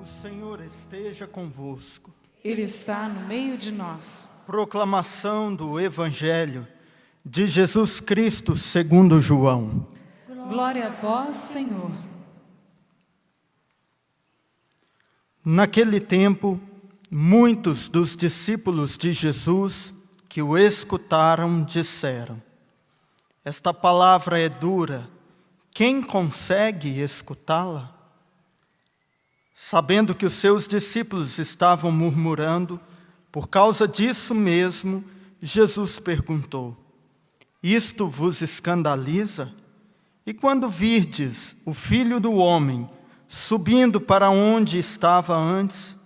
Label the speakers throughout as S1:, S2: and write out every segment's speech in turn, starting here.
S1: Senhor esteja convosco.
S2: Ele está no meio de nós.
S1: Proclamação do Evangelho de Jesus Cristo segundo João.
S2: Glória a vós, Senhor.
S1: Naquele tempo, muitos dos discípulos de Jesus que o escutaram disseram: esta palavra é dura, quem consegue escutá-la? Sabendo que os seus discípulos estavam murmurando, por causa disso mesmo, Jesus perguntou: isto vos escandaliza? E quando virdes o Filho do Homem subindo para onde estava antes?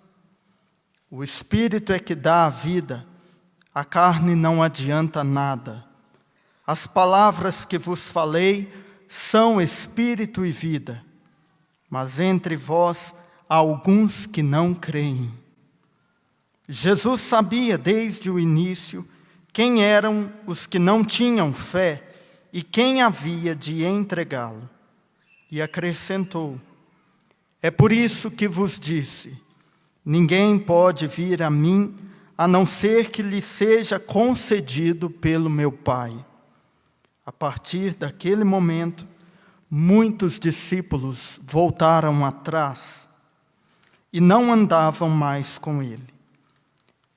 S1: O Espírito é que dá a vida, a carne não adianta nada. As palavras que vos falei são Espírito e vida, mas entre vós há alguns que não creem. Jesus sabia desde o início quem eram os que não tinham fé e quem havia de entregá-lo. E acrescentou: é por isso que vos disse, ninguém pode vir a mim, a não ser que lhe seja concedido pelo meu Pai. A partir daquele momento, muitos discípulos voltaram atrás e não andavam mais com ele.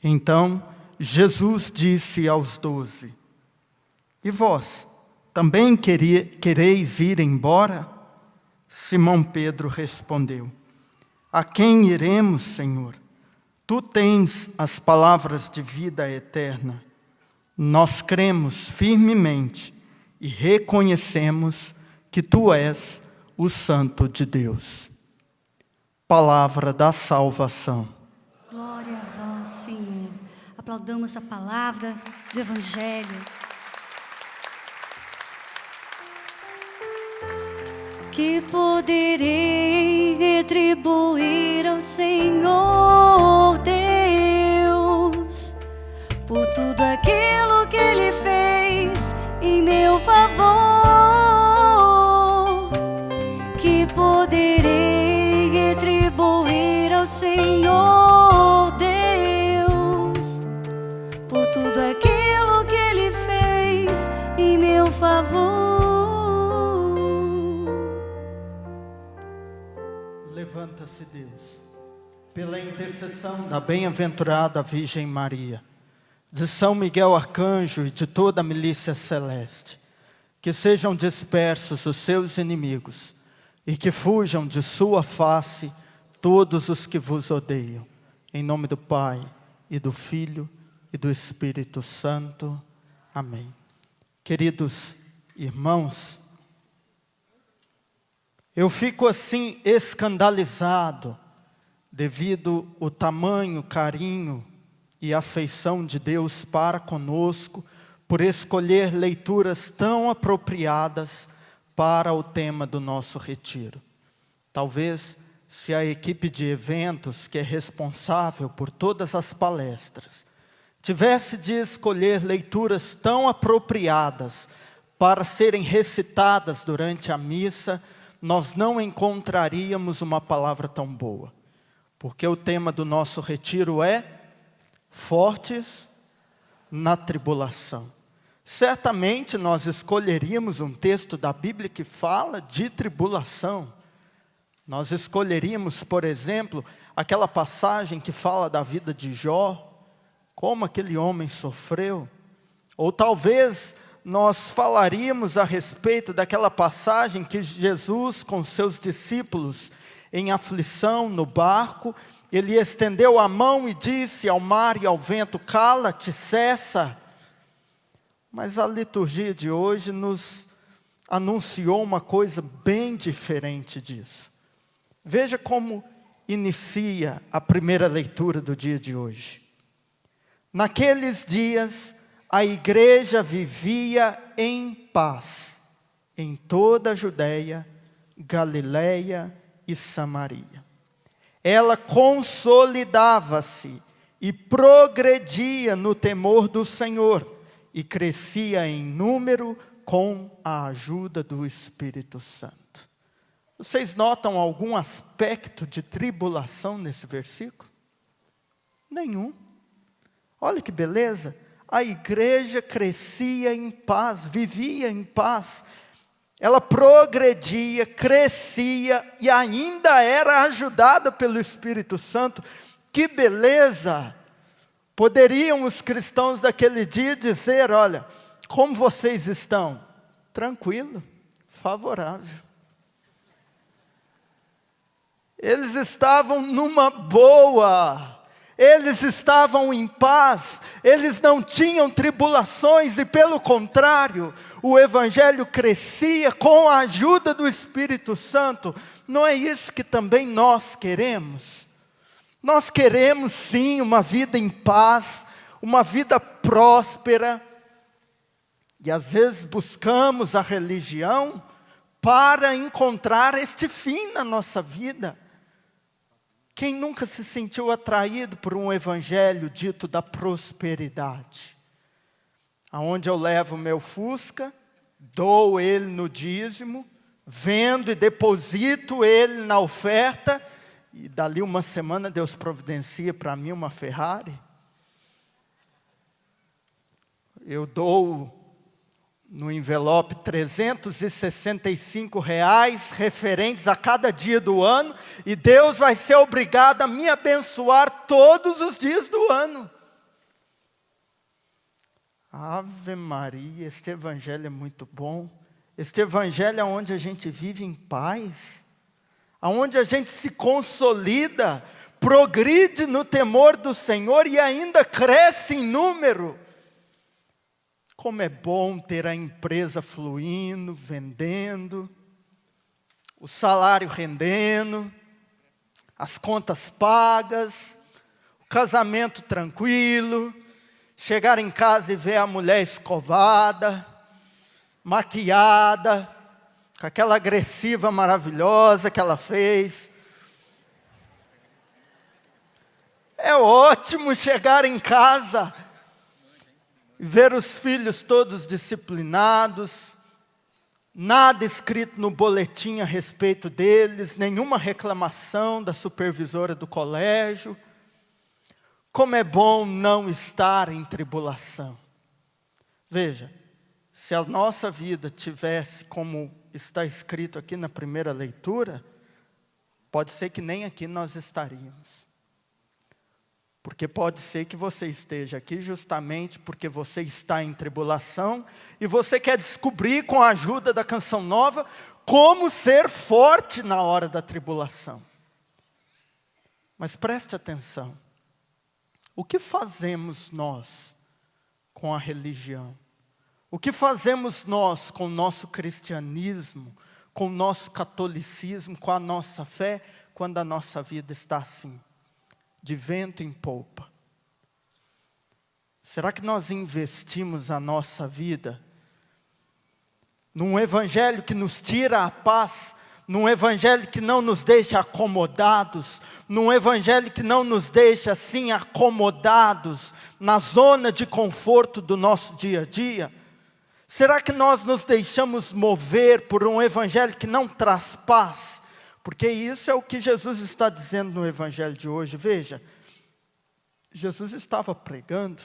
S1: Então, Jesus disse aos 12: e vós, também quereis ir embora? Simão Pedro respondeu: a quem iremos, Senhor? Tu tens as palavras de vida eterna. Nós cremos firmemente e reconhecemos que Tu és o Santo de Deus. Palavra da salvação.
S3: Glória a vós, Senhor. Aplaudamos a palavra do Evangelho. Que poderei retribuir ao Senhor Deus por tudo aquilo que Ele fez em meu favor? Que poderei retribuir ao Senhor Deus por tudo aquilo que Ele fez em meu favor?
S1: Levanta-se, Deus, pela intercessão da bem-aventurada Virgem Maria, de São Miguel Arcanjo e de toda a milícia celeste, que sejam dispersos os seus inimigos e que fujam de sua face todos os que vos odeiam. Em nome do Pai, e do Filho, e do Espírito Santo. Amém. Queridos irmãos, eu fico assim escandalizado devido ao tamanho, carinho e afeição de Deus para conosco, por escolher leituras tão apropriadas para o tema do nosso retiro. Talvez, se a equipe de eventos, que é responsável por todas as palestras, tivesse de escolher leituras tão apropriadas para serem recitadas durante a missa, nós não encontraríamos uma palavra tão boa. Porque o tema do nosso retiro é fortes na tribulação. Certamente nós escolheríamos um texto da Bíblia que fala de tribulação. Nós escolheríamos, por exemplo, aquela passagem que fala da vida de Jó, como aquele homem sofreu. Ou talvez nós falaríamos a respeito daquela passagem que Jesus, com seus discípulos, em aflição no barco, ele estendeu a mão e disse ao mar e ao vento: cala-te, cessa. Mas a liturgia de hoje nos anunciou uma coisa bem diferente disso. Veja como inicia a primeira leitura do dia de hoje. Naqueles dias, a igreja vivia em paz em toda a Judeia, Galileia e Samaria. Ela consolidava-se e progredia no temor do Senhor e crescia em número com a ajuda do Espírito Santo. Vocês notam algum aspecto de tribulação nesse versículo? Nenhum. Olha que beleza. A igreja crescia em paz, vivia em paz. Ela progredia, crescia e ainda era ajudada pelo Espírito Santo. Que beleza! Poderiam os cristãos daquele dia dizer: olha, como vocês estão? Tranquilo, favorável. Eles estavam numa boa. Eles estavam em paz, eles não tinham tribulações, e pelo contrário, o Evangelho crescia com a ajuda do Espírito Santo. Não é isso que também nós queremos? Nós queremos sim uma vida em paz, uma vida próspera, e às vezes buscamos a religião para encontrar este fim na nossa vida. Quem nunca se sentiu atraído por um evangelho dito da prosperidade? Aonde eu levo o meu Fusca, dou ele no dízimo, vendo e deposito ele na oferta, e dali uma semana Deus providencia para mim uma Ferrari. Eu dou no envelope R$365 referentes a cada dia do ano, e Deus vai ser obrigado a me abençoar todos os dias do ano. Ave Maria, este evangelho é muito bom. Este evangelho é onde a gente vive em paz, aonde a gente se consolida, progride no temor do Senhor e ainda cresce em número. Como é bom ter a empresa fluindo, vendendo, o salário rendendo, as contas pagas, o casamento tranquilo, chegar em casa e ver a mulher escovada, maquiada, com aquela agressiva maravilhosa que ela fez. É ótimo chegar em casa e ver os filhos todos disciplinados, nada escrito no boletim a respeito deles, nenhuma reclamação da supervisora do colégio. Como é bom não estar em tribulação. Veja, se a nossa vida tivesse como está escrito aqui na primeira leitura, pode ser que nem aqui nós estaríamos. Porque pode ser que você esteja aqui justamente porque você está em tribulação e você quer descobrir, com a ajuda da Canção Nova, como ser forte na hora da tribulação. Mas preste atenção. O que fazemos nós com a religião? O que fazemos nós com o nosso cristianismo, com o nosso catolicismo, com a nossa fé, quando a nossa vida está assim, de vento em polpa? Será que nós investimos a nossa vida num evangelho que nos tira a paz, num evangelho que não nos deixa acomodados, num evangelho que não nos deixa assim acomodados na zona de conforto do nosso dia a dia? Será que nós nos deixamos mover por um evangelho que não traz paz? Porque isso é o que Jesus está dizendo no evangelho de hoje. Veja, Jesus estava pregando,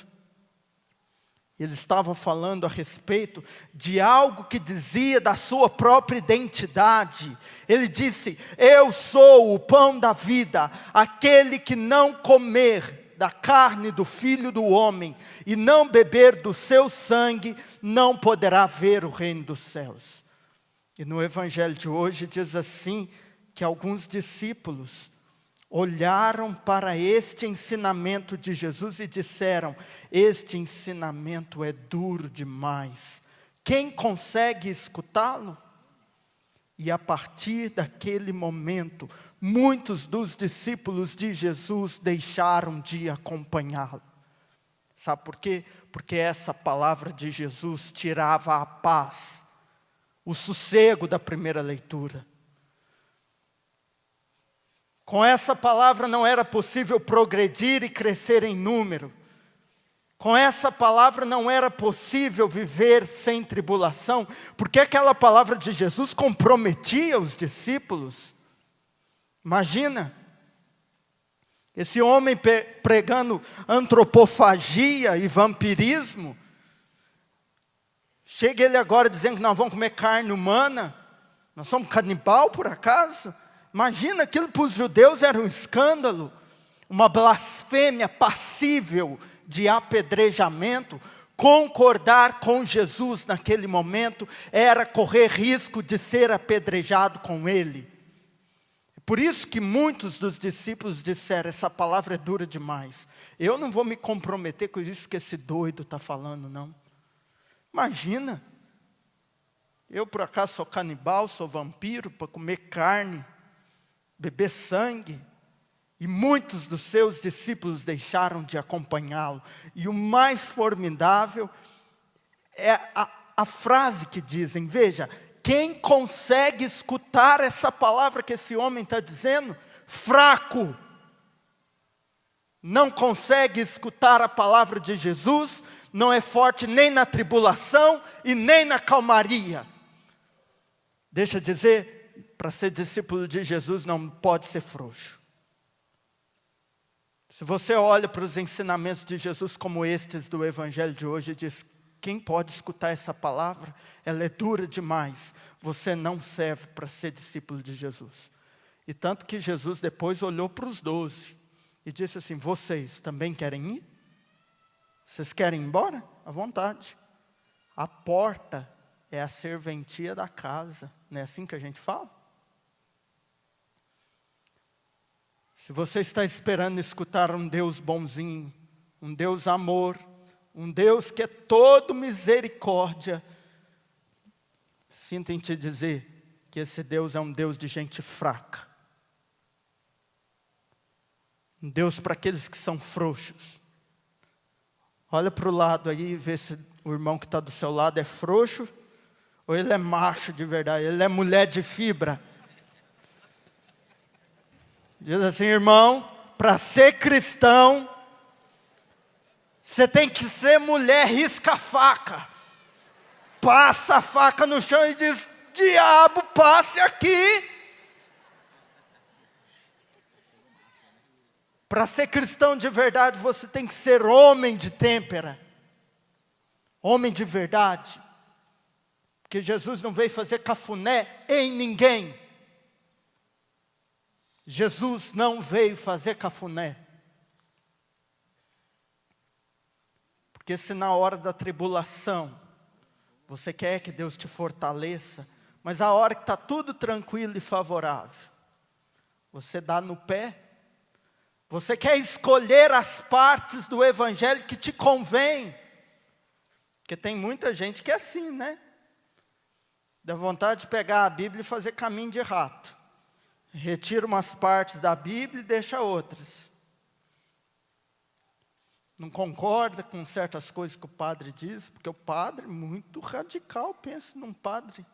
S1: ele estava falando a respeito de algo que dizia da sua própria identidade. Ele disse: eu sou o pão da vida, aquele que não comer da carne do Filho do Homem e não beber do seu sangue, não poderá ver o reino dos céus. E no evangelho de hoje diz assim, que alguns discípulos olharam para este ensinamento de Jesus e disseram: este ensinamento é duro demais, quem consegue escutá-lo? E a partir daquele momento, muitos dos discípulos de Jesus deixaram de acompanhá-lo. Sabe por quê? Porque essa palavra de Jesus tirava a paz, o sossego da primeira leitura. Com essa palavra não era possível progredir e crescer em número. Com essa palavra não era possível viver sem tribulação, porque aquela palavra de Jesus comprometia os discípulos. Imagina, esse homem pregando antropofagia e vampirismo. Chega ele agora dizendo que nós vamos comer carne humana. Nós somos canibal por acaso? Imagina, aquilo para os judeus era um escândalo. Uma blasfêmia passível de apedrejamento. Concordar com Jesus naquele momento era correr risco de ser apedrejado com ele. Por isso que muitos dos discípulos disseram, essa palavra é dura demais. Eu não vou me comprometer com isso que esse doido está falando, não. Imagina, eu por acaso sou canibal, sou vampiro, para comer carne, beber sangue. E muitos dos seus discípulos deixaram de acompanhá-lo. E o mais formidável é a frase que dizem, veja, quem consegue escutar essa palavra que esse homem está dizendo? Fraco. Não consegue escutar a palavra de Jesus, não é forte nem na tribulação e nem na calmaria. Deixa eu dizer, para ser discípulo de Jesus não pode ser frouxo. Se você olha para os ensinamentos de Jesus como estes do Evangelho de hoje e diz, quem pode escutar essa palavra? Ela é dura demais. Você não serve para ser discípulo de Jesus. E tanto que Jesus depois olhou para os 12 e disse assim, vocês também querem ir? Vocês querem ir embora? À vontade. A porta é a serventia da casa. Não é assim que a gente fala? Se você está esperando escutar um Deus bonzinho, um Deus amor, um Deus que é todo misericórdia, sinto em te dizer que esse Deus é um Deus de gente fraca. Um Deus para aqueles que são frouxos. Olha para o lado aí e vê se o irmão que está do seu lado é frouxo ou ele é macho de verdade, ele é mulher de fibra. Diz assim, irmão, para ser cristão, você tem que ser mulher risca-faca. Passa a faca no chão e diz, diabo, passe aqui. Para ser cristão de verdade, você tem que ser homem de têmpera. Homem de verdade. Porque Jesus não veio fazer cafuné em ninguém. Jesus não veio fazer cafuné. Porque se na hora da tribulação, você quer que Deus te fortaleça, mas a hora que está tudo tranquilo e favorável, você dá no pé. Você quer escolher as partes do Evangelho que te convém. Porque tem muita gente que é assim, né? Dá vontade de pegar a Bíblia e fazer caminho de rato. Retira umas partes da Bíblia e deixa outras. Não concorda com certas coisas que o padre diz, porque o padre é muito radical, pensa num padre.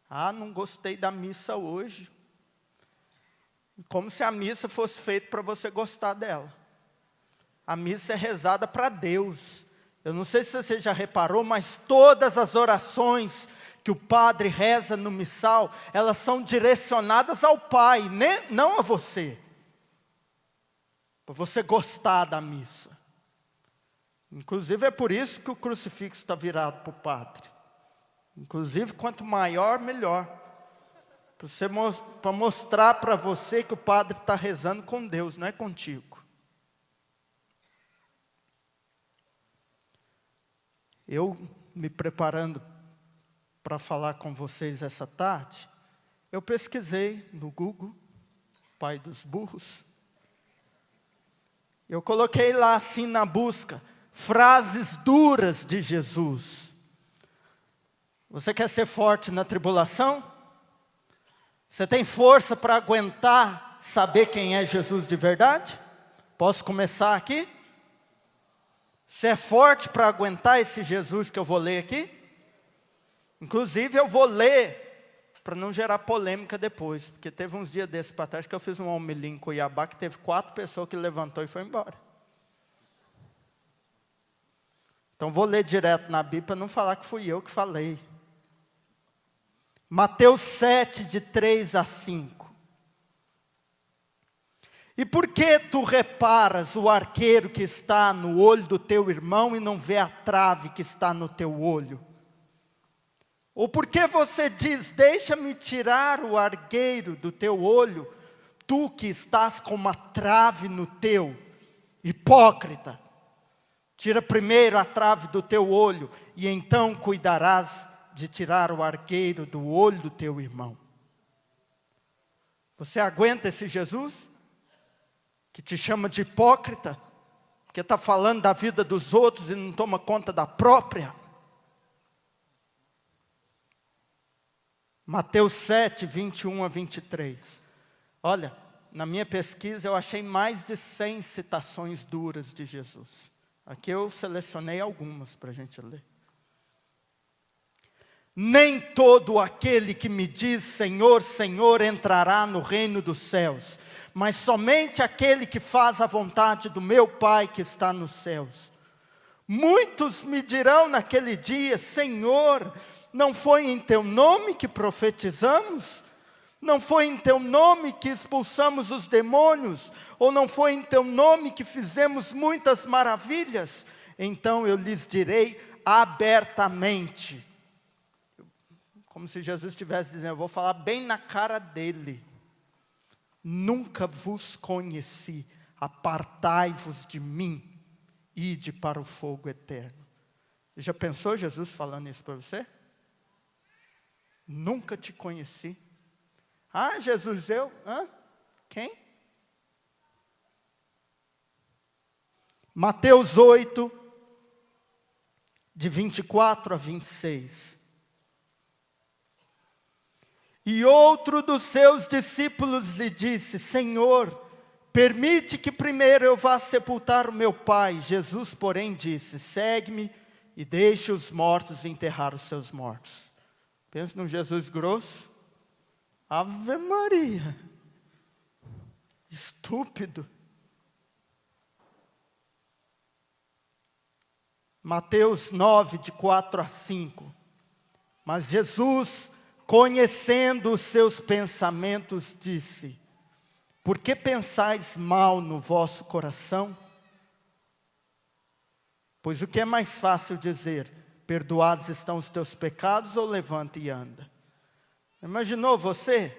S1: Ah, não gostei da missa hoje. Como se a missa fosse feita para você gostar dela. A missa é rezada para Deus. Eu não sei se você já reparou, mas todas as orações que o padre reza no missal, elas são direcionadas ao Pai, não a você. Para você gostar da missa. Inclusive é por isso que o crucifixo está virado para o padre. Inclusive quanto maior, melhor. Para mostrar para você que o padre está rezando com Deus, não é contigo. Eu me preparando para falar com vocês essa tarde, eu pesquisei no Google, pai dos burros. Eu coloquei lá assim na busca, frases duras de Jesus. Você quer ser forte na tribulação? Você tem força para aguentar saber quem é Jesus de verdade? Posso começar aqui? Você é forte para aguentar esse Jesus que eu vou ler aqui? Inclusive eu vou ler para não gerar polêmica depois, porque teve uns dias desses para trás que eu fiz um homilia em Cuiabá que teve 4 pessoas que levantou e foi embora. Então vou ler direto na Bíblia para não falar que fui eu que falei. Mateus 7, de 3 a 5. E por que tu reparas o arqueiro que está no olho do teu irmão e não vê a trave que está no teu olho? Ou por que você diz, deixa-me tirar o argueiro do teu olho, tu que estás com uma trave no teu? Hipócrita! Tira primeiro a trave do teu olho, e então cuidarás de tirar o argueiro do olho do teu irmão. Você aguenta esse Jesus? Que te chama de hipócrita? Porque está falando da vida dos outros e não toma conta da própria? Mateus 7, 21 a 23. Olha, na minha pesquisa eu achei mais de 100 citações duras de Jesus. Aqui eu selecionei algumas para a gente ler. Nem todo aquele que me diz Senhor, Senhor entrará no reino dos céus, mas somente aquele que faz a vontade do meu Pai que está nos céus. Muitos me dirão naquele dia, Senhor, não foi em teu nome que profetizamos? Não foi em teu nome que expulsamos os demônios? Ou não foi em teu nome que fizemos muitas maravilhas? Então eu lhes direi abertamente. Como se Jesus estivesse dizendo, eu vou falar bem na cara dele. Nunca vos conheci, apartai-vos de mim, ide para o fogo eterno. Já pensou Jesus falando isso para você? Nunca te conheci. Ah, Jesus, eu? Hã? Quem? Mateus 8, de 24 a 26. E outro dos seus discípulos lhe disse, Senhor, permite que primeiro eu vá sepultar o meu pai. Jesus, porém, disse, segue-me e deixe os mortos enterrar os seus mortos. Pensa num Jesus grosso. Ave Maria. Estúpido. Mateus 9, de 4 a 5. Mas Jesus, conhecendo os seus pensamentos, disse, por que pensais mal no vosso coração? Pois o que é mais fácil dizer, perdoados estão os teus pecados, ou levanta e anda? Imaginou você?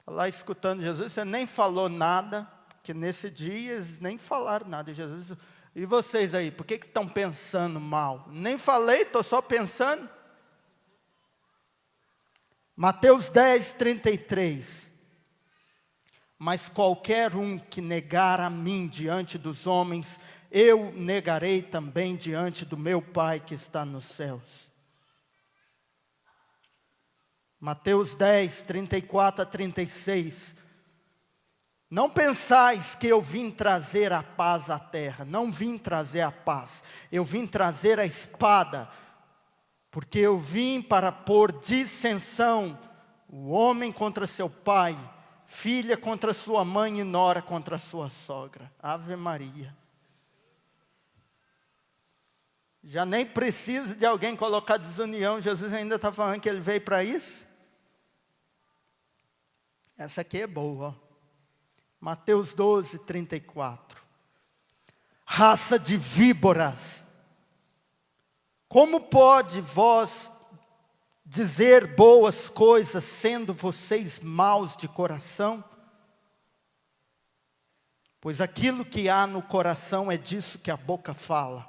S1: Lá escutando Jesus, você nem falou nada, porque nesse dia eles nem falaram nada. Jesus, e vocês aí, por que estão pensando mal? Nem falei, estou só pensando. Mateus 10, 33. Mas qualquer um que negar a mim diante dos homens, eu negarei também diante do meu Pai que está nos céus. Mateus 10, 34 a 36. Não pensais que eu vim trazer a paz à terra. Não vim trazer a paz. Eu vim trazer a espada. Porque eu vim para pôr dissensão, o homem contra seu pai, filha contra sua mãe e nora contra sua sogra. Ave Maria. Já nem precisa de alguém colocar desunião. Jesus ainda está falando que ele veio para isso. Essa aqui é boa. Ó. Mateus 12, 34. Raça de víboras. Como pode vós dizer boas coisas, sendo vocês maus de coração? Pois aquilo que há no coração é disso que a boca fala.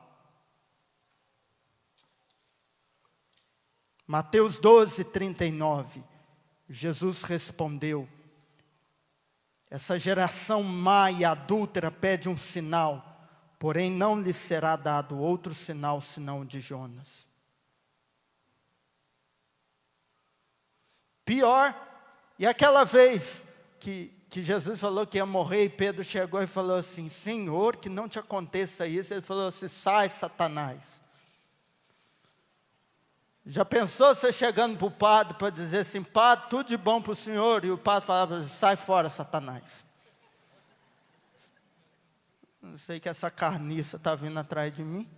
S1: Mateus 12, 39. Jesus respondeu, essa geração má e adúltera pede um sinal, porém não lhe será dado outro sinal senão o de Jonas. Pior, e aquela vez que Jesus falou que ia morrer e Pedro chegou e falou assim, Senhor, que não te aconteça isso. Ele falou assim, sai Satanás. Já pensou você chegando para o padre para dizer assim, padre, tudo de bom para o senhor? E o padre falava assim, sai fora Satanás. Não sei que essa carniça está vindo atrás de mim.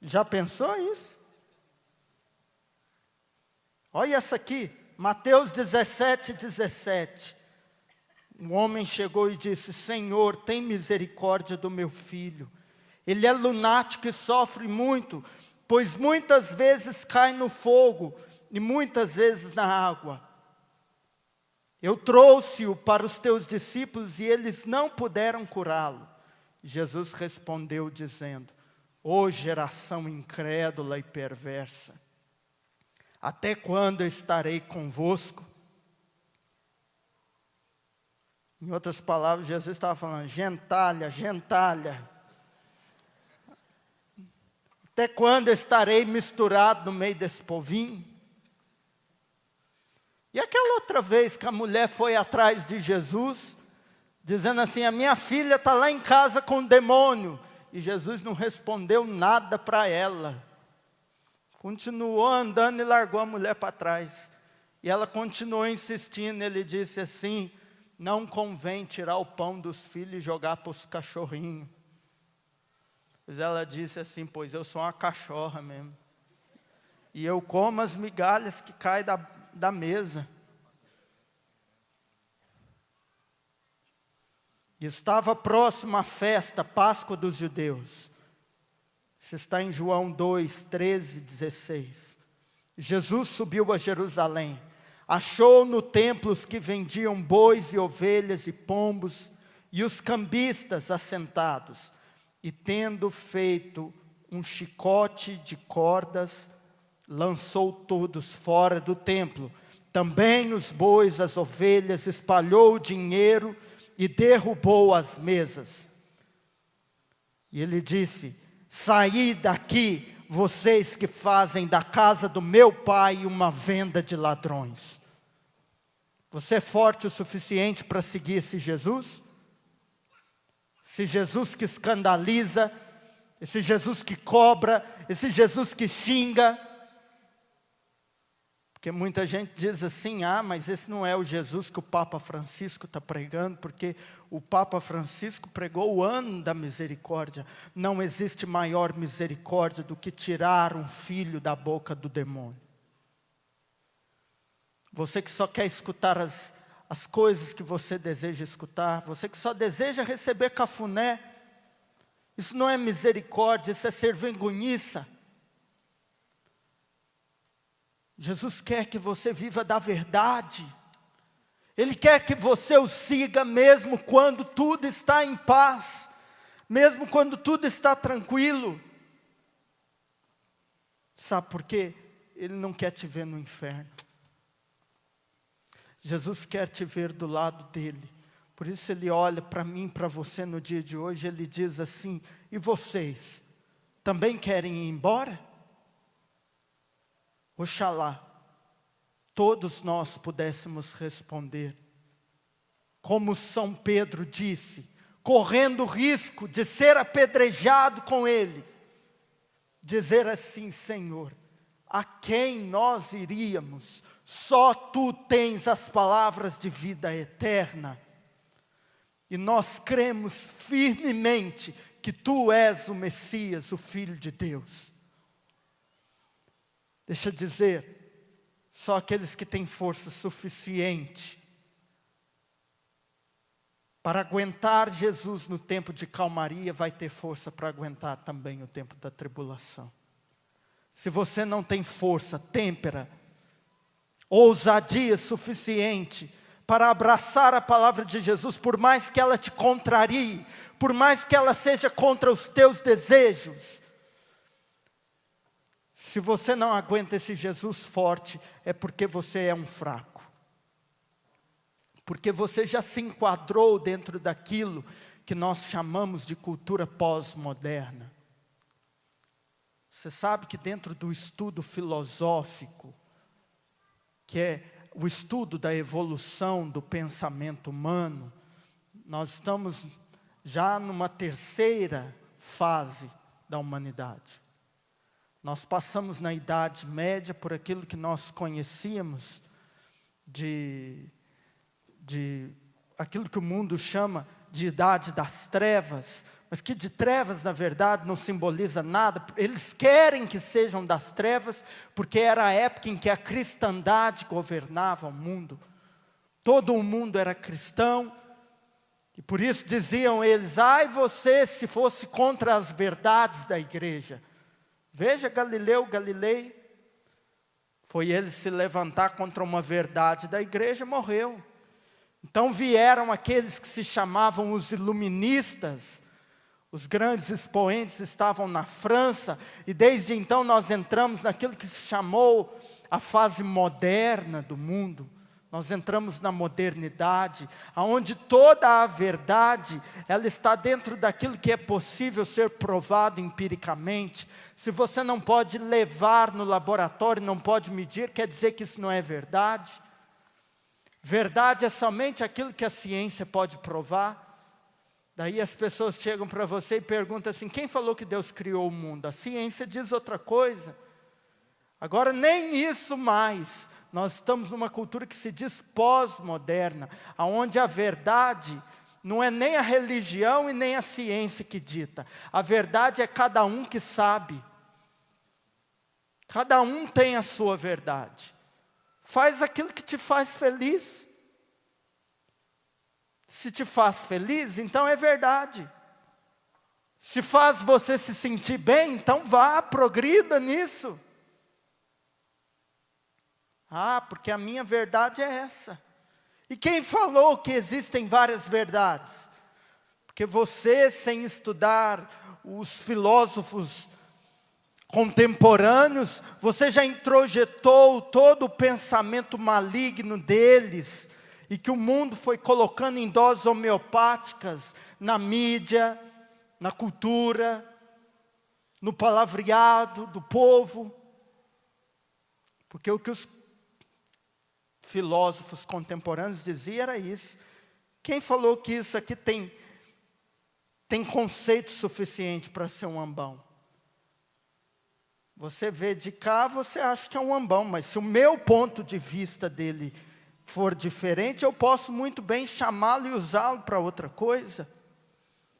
S1: Já pensou isso? Olha essa aqui, Mateus 17:17. Um homem chegou e disse: Senhor, tem misericórdia do meu filho. Ele é lunático e sofre muito, pois muitas vezes cai no fogo e muitas vezes na água. Eu trouxe-o para os teus discípulos e eles não puderam curá-lo. Jesus respondeu dizendo: ó geração incrédula e perversa, até quando eu estarei convosco? Em outras palavras, Jesus estava falando: gentalha, gentalha, até quando eu estarei misturado no meio desse povinho? E aquela outra vez que a mulher foi atrás de Jesus, dizendo assim: a minha filha está lá em casa com o demônio. E Jesus não respondeu nada para ela. Continuou andando e largou a mulher para trás. E ela continuou insistindo. Ele disse assim: não convém tirar o pão dos filhos e jogar para os cachorrinhos. Mas ela disse assim: pois eu sou uma cachorra mesmo. E eu como as migalhas que caem da mesa. E estava próxima a festa, Páscoa dos judeus. Isso está em João 2, 13, 16. Jesus subiu a Jerusalém. Achou no templo os que vendiam bois e ovelhas e pombos, e os cambistas assentados. E tendo feito um chicote de cordas, lançou todos fora do templo. Também os bois, as ovelhas, espalhou o dinheiro e derrubou as mesas. E ele disse: saí daqui, vocês que fazem da casa do meu pai uma venda de ladrões. Você é forte o suficiente para seguir esse Jesus? Esse Jesus que escandaliza, esse Jesus que cobra, esse Jesus que xinga. Porque muita gente diz assim: ah, mas esse não é o Jesus que o Papa Francisco está pregando, porque o Papa Francisco pregou o ano da misericórdia. Não existe maior misericórdia do que tirar um filho da boca do demônio. Você que só quer escutar as coisas que você deseja escutar, você que só deseja receber cafuné, isso não é misericórdia, isso é ser vergonhiça. Jesus quer que você viva da verdade. Ele quer que você o siga mesmo quando tudo está em paz, mesmo quando tudo está tranquilo. Sabe por quê? Ele não quer te ver no inferno. Jesus quer te ver do lado dele. Por isso ele olha para mim, para você no dia de hoje, ele diz assim: e vocês, também querem ir embora? Oxalá, todos nós pudéssemos responder, como São Pedro disse, correndo o risco de ser apedrejado com ele, dizer assim: Senhor, a quem nós iríamos? Só Tu tens as palavras de vida eterna. E nós cremos firmemente que Tu és o Messias, o Filho de Deus. Deixa eu dizer, só aqueles que têm força suficiente para aguentar Jesus no tempo de calmaria, vai ter força para aguentar também o tempo da tribulação. Se você não tem força, têmpera, ousadia suficiente para abraçar a palavra de Jesus, por mais que ela te contrarie, por mais que ela seja contra os teus desejos, se você não aguenta esse Jesus forte, é porque você é um fraco. Porque você já se enquadrou dentro daquilo que nós chamamos de cultura pós-moderna. Você sabe que dentro do estudo filosófico, que é o estudo da evolução do pensamento humano, nós estamos já numa terceira fase da humanidade. Nós passamos na Idade Média por aquilo que nós conhecíamos de aquilo que o mundo chama de Idade das Trevas, mas que de trevas, na verdade, não simboliza nada. Eles querem que sejam das trevas, porque era a época em que a cristandade governava o mundo. Todo o mundo era cristão, e por isso diziam eles: ai você, se fosse contra as verdades da igreja. Veja Galileu Galilei, foi ele se levantar contra uma verdade da igreja, morreu. Então vieram aqueles que se chamavam os iluministas. Os grandes expoentes estavam na França, e desde então nós entramos naquilo que se chamou a fase moderna do mundo. Nós entramos na modernidade, onde toda a verdade, ela está dentro daquilo que é possível ser provado empiricamente. Se você não pode levar no laboratório, não pode medir, quer dizer que isso não é verdade. Verdade é somente aquilo que a ciência pode provar. Daí as pessoas chegam para você e perguntam assim: quem falou que Deus criou o mundo? A ciência diz outra coisa. Agora nem isso mais. Nós estamos numa cultura que se diz pós-moderna, onde a verdade não é nem a religião e nem a ciência que dita. A verdade é cada um que sabe. Cada um tem a sua verdade. Faz aquilo que te faz feliz. Se te faz feliz, então é verdade. Se faz você se sentir bem, então vá, progrida nisso. Ah, porque a minha verdade é essa. E quem falou que existem várias verdades? Porque você, sem estudar os filósofos contemporâneos, você já introjetou todo o pensamento maligno deles, e que o mundo foi colocando em doses homeopáticas, na mídia, na cultura, no palavreado do povo. Porque o que os filósofos contemporâneos diziam era isso. Quem falou que isso aqui tem conceito suficiente para ser um ambão? Você vê de cá, você acha que é um ambão, mas se o meu ponto de vista dele for diferente, eu posso muito bem chamá-lo e usá-lo para outra coisa.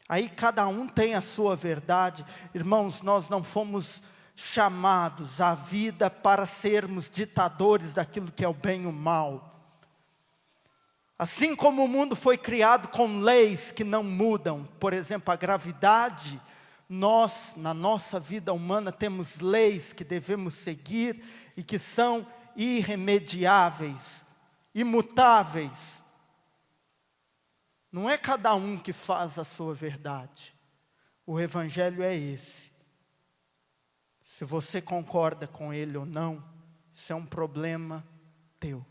S1: Aí cada um tem a sua verdade. Irmãos, nós não fomos chamados à vida para sermos ditadores daquilo que é o bem e o mal. Assim como o mundo foi criado com leis que não mudam, por exemplo, a gravidade, nós, na nossa vida humana, temos leis que devemos seguir e que são irremediáveis, imutáveis. Não é cada um que faz a sua verdade. O Evangelho é esse. Se você concorda com ele ou não, isso é um problema teu.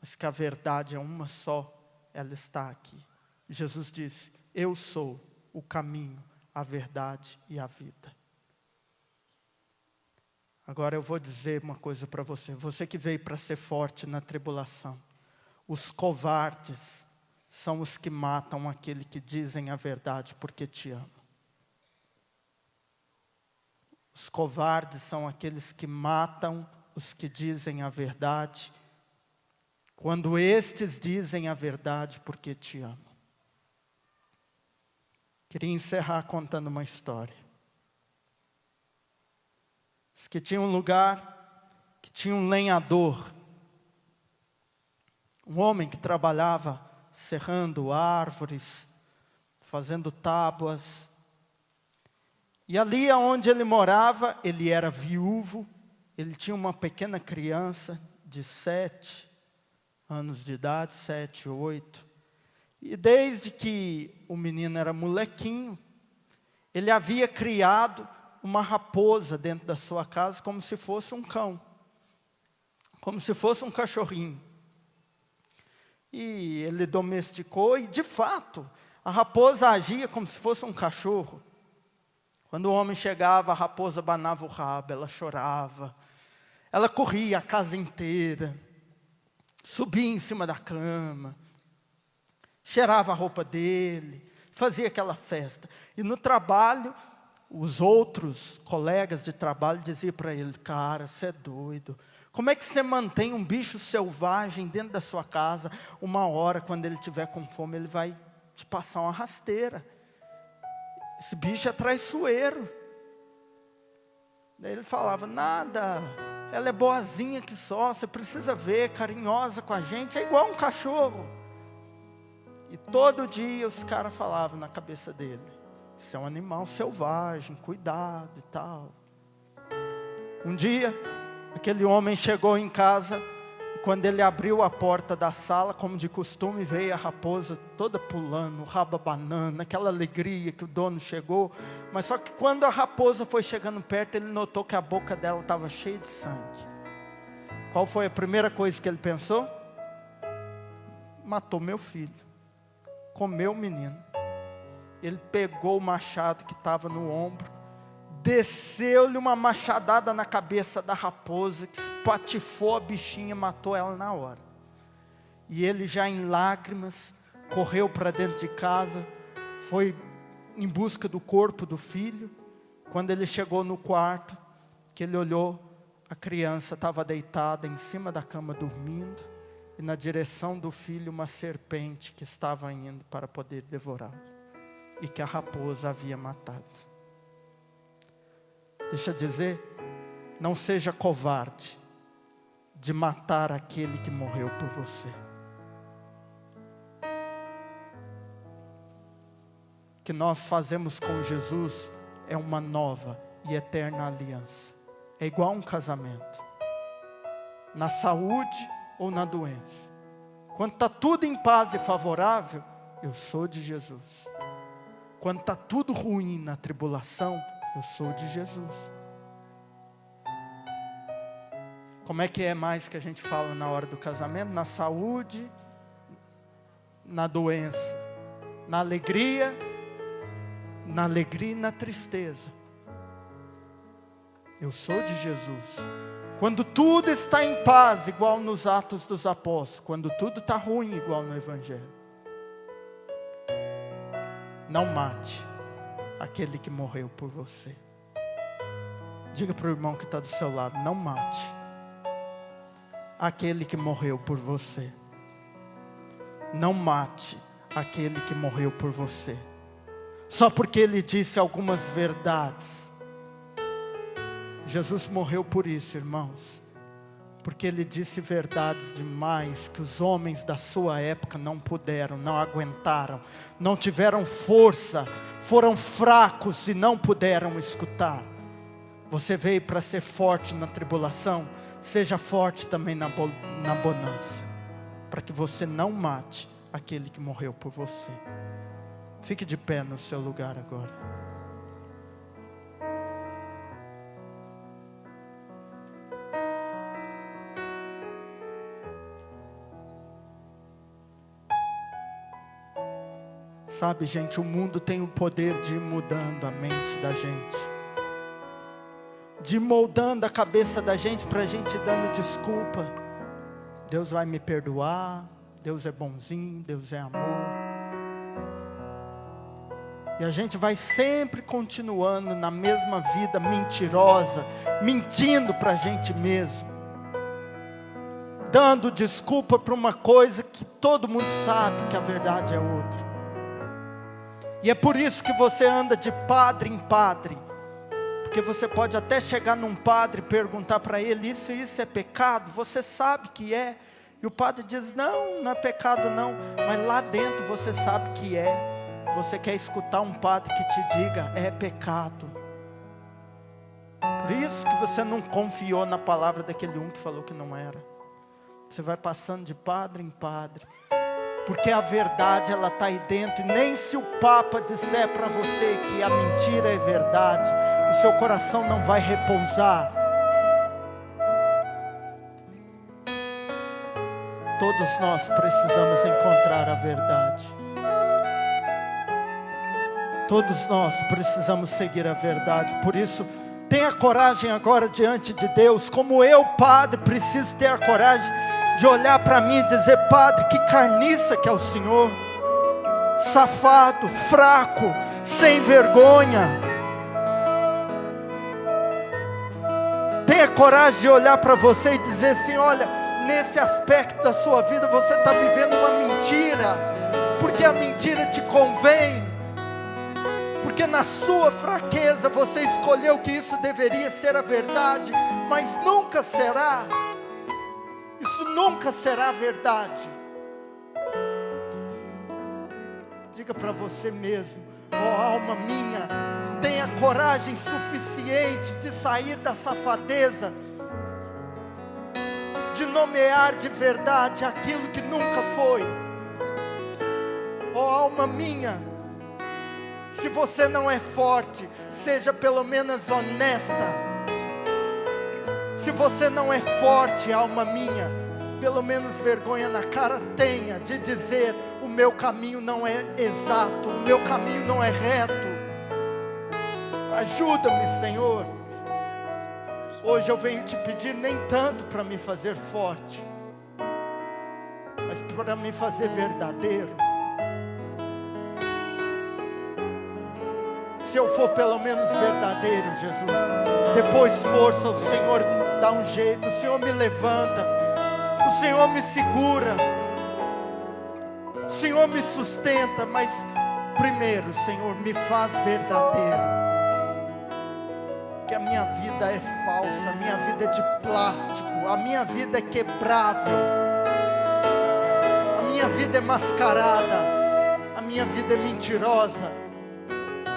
S1: Mas que a verdade é uma só, ela está aqui. Jesus disse: eu sou o caminho, a verdade e a vida. Agora eu vou dizer uma coisa para você. Você que veio para ser forte na tribulação. Os covardes são os que matam aquele que dizem a verdade porque te amam. Os covardes são aqueles que matam os que dizem a verdade, quando estes dizem a verdade porque te amam. Queria encerrar contando uma história. Diz que tinha um lugar que tinha um lenhador, um homem que trabalhava serrando árvores, fazendo tábuas. E ali onde ele morava, ele era viúvo, ele tinha uma pequena criança de 7 anos de idade, 7, 8. E desde que o menino era molequinho, ele havia criado uma raposa dentro da sua casa como se fosse um cão, como se fosse um cachorrinho. E ele domesticou e, de fato, a raposa agia como se fosse um cachorro. Quando o homem chegava, a raposa abanava o rabo, ela chorava. Ela corria a casa inteira, subia em cima da cama, cheirava a roupa dele, fazia aquela festa. E no trabalho, os outros colegas de trabalho diziam para ele: cara, você é doido. Como é que você mantém um bicho selvagem dentro da sua casa? Uma hora, quando ele estiver com fome, ele vai te passar uma rasteira. esse bicho é traiçoeiro. Daí ele falava, nada, ela é boazinha que só, você precisa ver, carinhosa com a gente, é igual um cachorro. E todo dia os caras falavam na cabeça dele, isso é um animal selvagem, cuidado e tal. Um dia, aquele homem chegou em casa, e quando ele abriu a porta da sala, como de costume, veio a raposa toda pulando, o rabo abanando, aquela alegria que o dono chegou. Mas só que quando a raposa foi chegando perto, ele notou que a boca dela estava cheia de sangue. Qual foi a primeira coisa que ele pensou? Matou meu filho, comeu o menino. Ele pegou o machado que estava no ombro, desceu-lhe uma machadada na cabeça da raposa, que espatifou a bichinha, matou ela na hora. E ele já em lágrimas, correu para dentro de casa, foi em busca do corpo do filho. Quando ele chegou no quarto, que ele olhou, a criança estava deitada em cima da cama dormindo, e na direção do filho uma serpente que estava indo para poder devorá-lo, e que a raposa havia matado. Deixa eu dizer, não seja covarde de matar aquele que morreu por você. O que nós fazemos com Jesus é uma nova e eterna aliança. É igual um casamento, na saúde ou na doença. Quando está tudo em paz e favorável, eu sou de Jesus. Quando está tudo ruim na tribulação, eu sou de Jesus. Como é que é mais que a gente fala na hora do casamento? Na saúde, na doença, na alegria e na tristeza. Eu sou de Jesus. Quando tudo está em paz, igual nos Atos dos Apóstolos. Quando tudo está ruim, igual no Evangelho. Não mate aquele que morreu por você. Diga para o irmão que está do seu lado, não mate aquele que morreu por você. Não mate aquele que morreu por você. Só porque ele disse algumas verdades. Jesus morreu por isso, irmãos. Porque ele disse verdades demais que os homens da sua época não puderam, não aguentaram, não tiveram força, foram fracos e não puderam escutar. Você veio para ser forte na tribulação, seja forte também na bonança, para que você não mate aquele que morreu por você. Fique de pé no seu lugar agora. Sabe, gente, o mundo tem o poder de ir mudando a mente da gente, de ir moldando a cabeça da gente, para a gente dando desculpa. Deus vai me perdoar, Deus é bonzinho, Deus é amor. E a gente vai sempre continuando na mesma vida mentirosa, mentindo para a gente mesmo, dando desculpa para uma coisa que todo mundo sabe que a verdade é outra. E é por isso que você anda de padre em padre, porque você pode até chegar num padre e perguntar para ele, isso e isso é pecado? Você sabe que é, e o padre diz, não, não é pecado não, mas lá dentro você sabe que é. Você quer escutar um padre que te diga, é pecado. Por isso que você não confiou na palavra daquele um que falou que não era. Você vai passando de padre em padre, porque a verdade ela está aí dentro. E nem se o Papa disser para você que a mentira é verdade, o seu coração não vai repousar. Todos nós precisamos encontrar a verdade. Todos nós precisamos seguir a verdade. Por isso, tenha coragem agora diante de Deus, como eu, padre, preciso ter a coragem de olhar para mim e dizer, padre, que carniça que é o Senhor, safado, fraco, sem vergonha. Tenha coragem de olhar para você e dizer assim, olha, nesse aspecto da sua vida você está vivendo uma mentira, porque a mentira te convém, porque porque na sua fraqueza você escolheu que isso deveria ser a verdade, mas nunca será. Isso nunca será verdade. Diga para você mesmo: ó alma minha, tenha coragem suficiente de sair da safadeza, de nomear de verdade aquilo que nunca foi. Ó alma minha, se você não é forte, seja pelo menos honesta. Se você não é forte, alma minha, pelo menos vergonha na cara tenha de dizer: o meu caminho não é exato, o meu caminho não é reto. Ajuda-me, Senhor. Hoje eu venho te pedir nem tanto para me fazer forte, mas para me fazer verdadeiro. Se eu for pelo menos verdadeiro, Jesus, depois força, o Senhor dá um jeito, o Senhor me levanta, o Senhor me segura, o Senhor me sustenta, mas primeiro, Senhor, me faz verdadeiro, porque a minha vida é falsa, a minha vida é de plástico, a minha vida é quebrável, a minha vida é mascarada, a minha vida é mentirosa.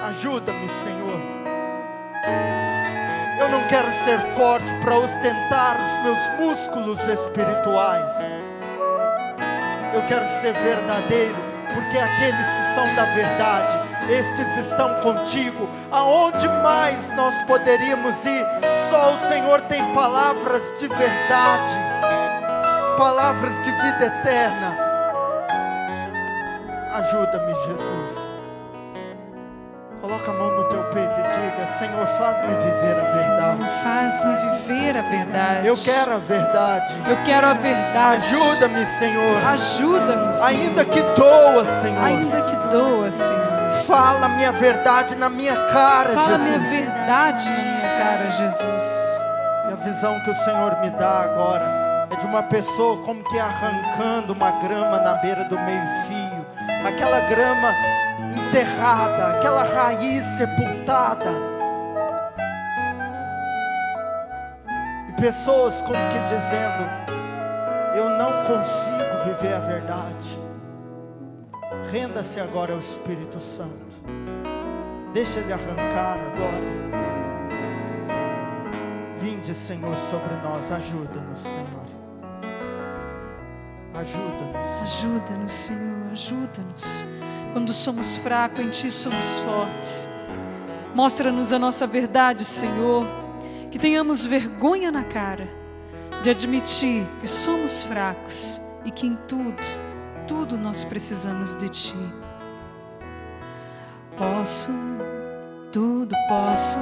S1: Ajuda-me, Senhor. Eu não quero ser forte para ostentar os meus músculos espirituais. Eu quero ser verdadeiro, porque aqueles que são da verdade, estes estão contigo. Aonde mais nós poderíamos ir? Só o Senhor tem palavras de verdade, palavras de vida eterna. Ajuda-me, Jesus. Coloca a mão no teu peito e diga: Senhor, faz-me viver a verdade.
S2: Senhor, faz-me viver a verdade.
S1: Eu quero a verdade.
S2: Eu quero a verdade.
S1: Ajuda-me, Senhor.
S2: Ajuda-me, Senhor.
S1: Ainda que doa, Senhor.
S2: Ainda que doa, Senhor.
S1: Fala minha verdade na minha cara,
S2: Fala
S1: Jesus.
S2: minha verdade na minha cara, Jesus.
S1: E a visão que o Senhor me dá agora é de uma pessoa como que arrancando uma grama na beira do meio-fio. Aquela grama enterrada, aquela raiz sepultada, e pessoas como que dizendo: eu não consigo viver a verdade. Renda-se agora ao Espírito Santo, deixa Ele arrancar agora. Vinde, Senhor, sobre nós, ajuda-nos, Senhor. Ajuda-nos.
S2: Ajuda-nos, Senhor, ajuda-nos. Quando somos fracos, em Ti somos fortes. Mostra-nos a nossa verdade, Senhor. Que tenhamos vergonha na cara de admitir que somos fracos e que em tudo nós precisamos de Ti. Tudo posso,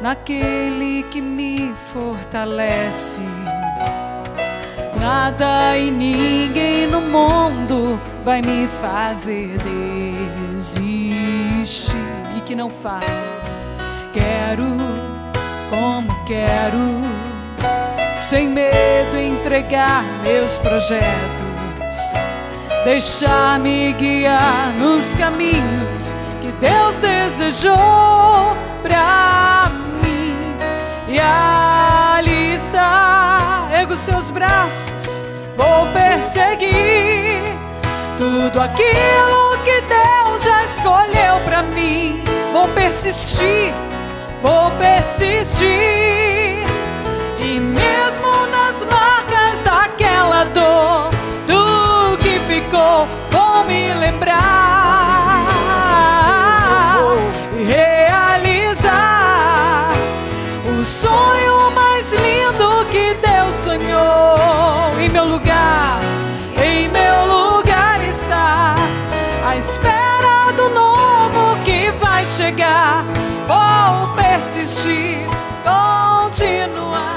S2: naquele que me fortalece. Nada e ninguém no mundo vai me fazer desistir. E que não faz. Quero, como quero, sem medo entregar meus projetos, deixar-me guiar nos caminhos que Deus desejou pra mim. E ali está, ergo seus braços, vou perseguir tudo aquilo que Deus já escolheu pra mim. Vou persistir, e mesmo nas marcas daquela dor, do que ficou, vou me lembrar e realizar o sonho mais lindo que Deus sonhou. Em meu lugar está, à espera do novo que vai chegar. Vou persistir, continuar.